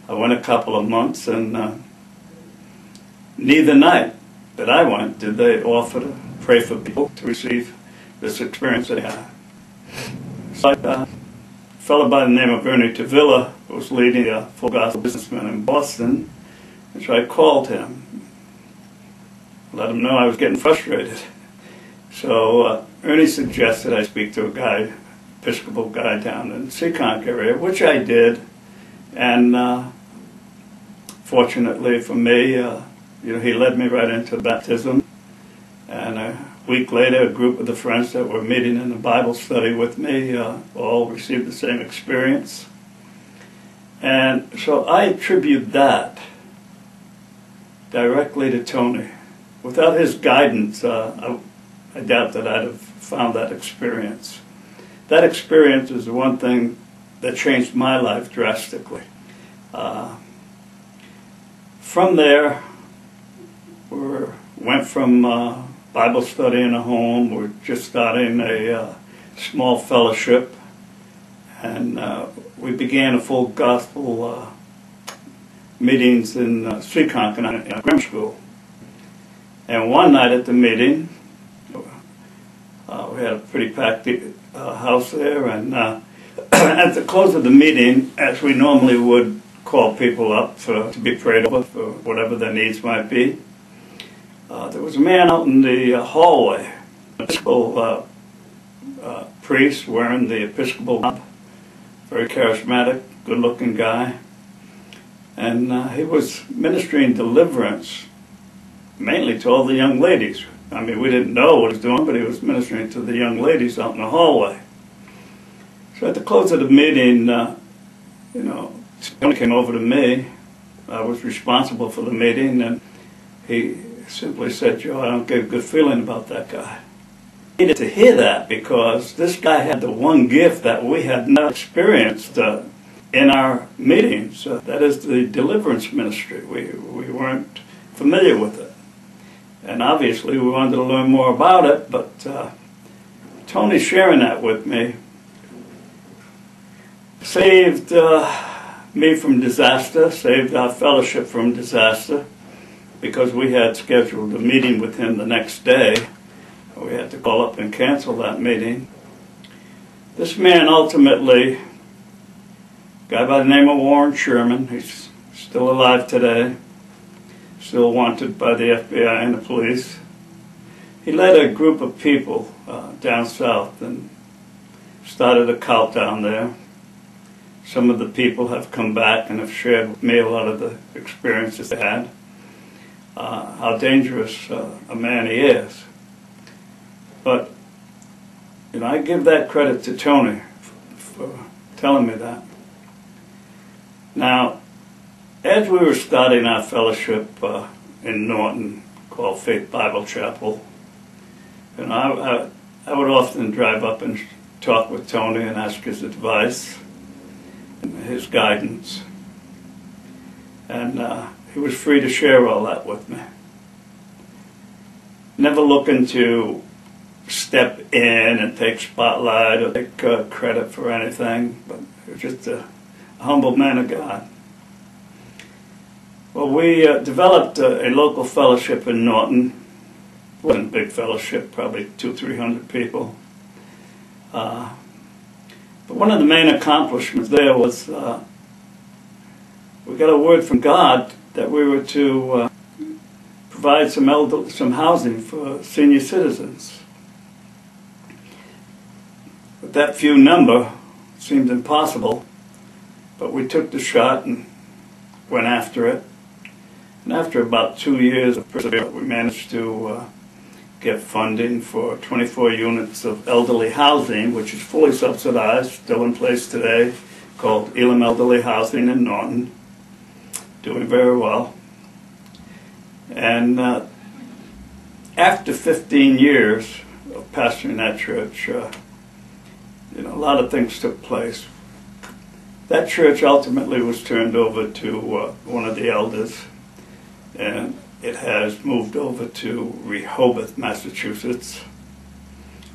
I went a couple of months, and neither night that I went did they offer to pray for people to receive this experience they had. So a fellow by the name of Ernie Tavilla was leading a full gospel businessman in Boston, and so I called him, let him know I was getting frustrated. So Ernie suggested I speak to a guy, Episcopal guy down in the Seekonk area, which I did, and fortunately for me, he led me right into baptism. And a week later, a group of the friends that were meeting in a Bible study with me all received the same experience. And so I attribute that directly to Tony. Without his guidance, I doubt that I'd have found that experience. That experience is the one thing that changed my life drastically. From there, we went from Bible study in a home. We're just starting a small fellowship, and we began a full gospel meetings in Seekonk in a grammar school. And one night at the meeting, we had a pretty packed house there, and at the close of the meeting, as we normally would call people up to be prayed over for whatever their needs might be, there was a man out in the hallway, an Episcopal priest wearing the Episcopal robe, very charismatic, good-looking guy, and he was ministering deliverance mainly to all the young ladies. I mean, we didn't know what he was doing, but he was ministering to the young ladies out in the hallway. So at the close of the meeting, Tony came over to me. I was responsible for the meeting, and he simply said, "Joe, I don't get a good feeling about that guy." I needed to hear that because this guy had the one gift that we had not experienced in our meetings. That is the deliverance ministry. We weren't familiar with it. And obviously we wanted to learn more about it, but Tony sharing that with me saved me from disaster, saved our fellowship from disaster, because we had scheduled a meeting with him the next day. We had to call up and cancel that meeting. This man ultimately, a guy by the name of Warren Sherman, he's still alive today, still wanted by the FBI and the police. He led a group of people down south and started a cult down there. Some of the people have come back and have shared with me a lot of the experiences they had, how dangerous a man he is. But I give that credit to Tony for telling me that. Now, as we were starting our fellowship in Norton, called Faith Bible Chapel, I would often drive up and talk with Tony and ask his advice and his guidance. And he was free to share all that with me. Never looking to step in and take spotlight or take credit for anything, but he was just a humble man of God. Well, we developed a local fellowship in Norton. It wasn't a big fellowship, probably 200-300 people. But one of the main accomplishments there was we got a word from God that we were to provide some housing for senior citizens. With that few number, it seemed impossible, but we took the shot and went after it. And after about 2 years of perseverance, we managed to get funding for 24 units of elderly housing, which is fully subsidized, still in place today, called Elam Elderly Housing in Norton, doing very well. And after 15 years of pastoring that church, a lot of things took place. That church ultimately was turned over to one of the elders, and it has moved over to Rehoboth, Massachusetts,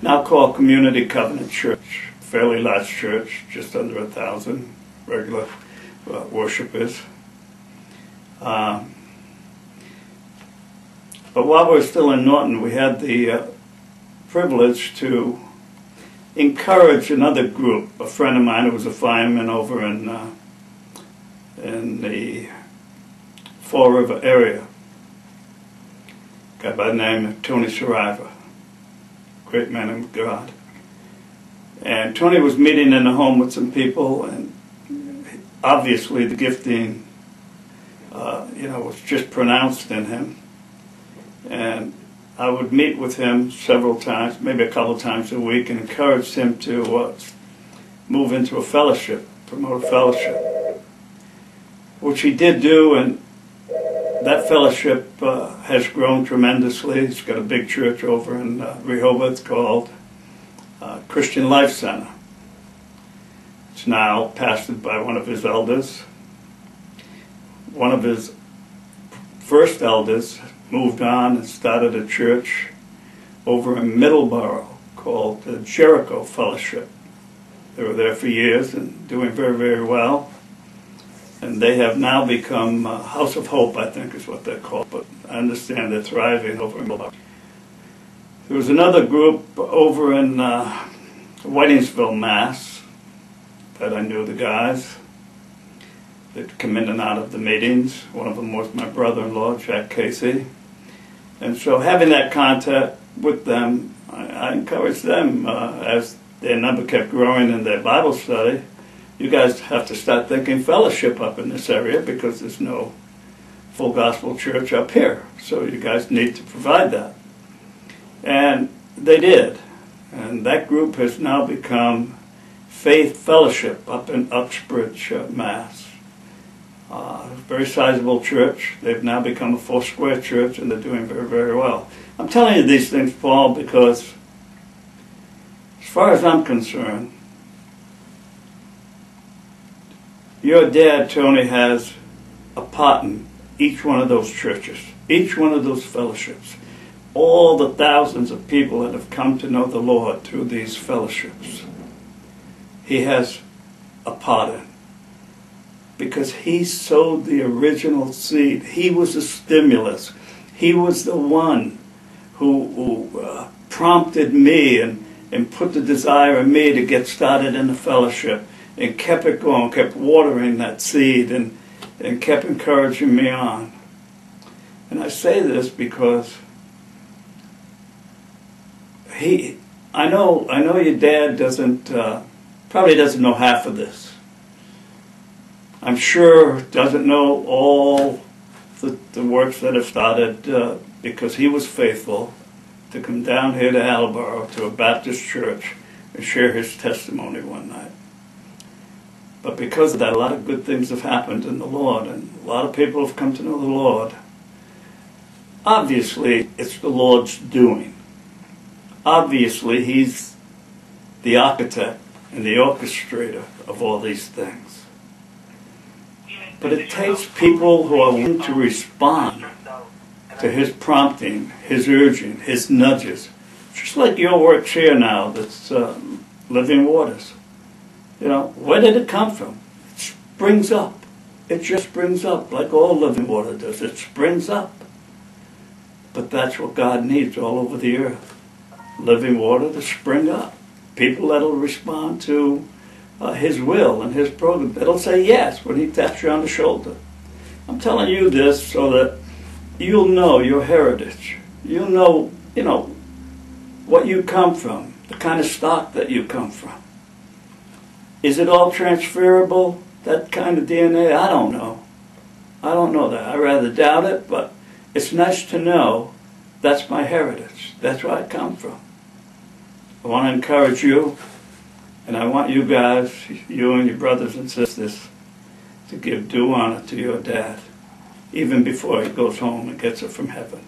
now called Community Covenant Church, fairly large church, just under 1,000 regular worshipers. But while we were still in Norton, we had the privilege to encourage another group. A friend of mine who was a fireman over in the Fall River area, a guy by the name of Tony Shriver, great man of God. And Tony was meeting in the home with some people, and obviously the gifting, was just pronounced in him. And I would meet with him several times, maybe a couple times a week, and encourage him to move into a fellowship, promote a fellowship, which he did do, and that fellowship has grown tremendously. He's got a big church over in Rehoboth called Christian Life Center. It's now pastored by one of his elders. One of his first elders moved on and started a church over in Middleborough called the Jericho Fellowship. They were there for years and doing very, very well. And they have now become House of Hope, I think is what they're called, but I understand they're thriving over in Middleborough. There was another group over in Whitingsville, Mass, that I knew the guys. They'd come in and out of the meetings. One of them was my brother-in-law, Jack Casey. And so having that contact with them, I encouraged them as their number kept growing in their Bible study. You guys have to start thinking fellowship up in this area because there's no full gospel church up here. So you guys need to provide that. And they did. And that group has now become Faith Fellowship up in Uxbridge, Mass. Very sizable church. They've now become a four-square church, and they're doing very, very well. I'm telling you these things, Paul, because as far as I'm concerned, your dad, Tony, has a part in each one of those churches, each one of those fellowships, all the thousands of people that have come to know the Lord through these fellowships. He has a part in, because he sowed the original seed. He was the stimulus. He was the one who prompted me and put the desire in me to get started in the fellowship, and kept it going, kept watering that seed, and kept encouraging me on. And I say this because I know your dad probably doesn't know half of this. I'm sure doesn't know all the works that have started because he was faithful to come down here to Attleboro to a Baptist church and share his testimony one night. But because of that, a lot of good things have happened in the Lord, and a lot of people have come to know the Lord. Obviously, it's the Lord's doing. Obviously, he's the architect and the orchestrator of all these things. But it takes people who are willing to respond to his prompting, his urging, his nudges. Just like your works here now, that's Living Waters. Where did it come from? It springs up. It just springs up like all living water does. It springs up. But that's what God needs all over the earth. Living water to spring up. People that'll respond to his will and his program. That'll say yes when he taps you on the shoulder. I'm telling you this so that you'll know your heritage. You'll know, what you come from, the kind of stock that you come from. Is it all transferable, that kind of DNA? I don't know. I don't know that. I rather doubt it, but it's nice to know that's my heritage. That's where I come from. I want to encourage you, and I want you guys, you and your brothers and sisters, to give due honor to your dad, even before he goes home and gets it from heaven.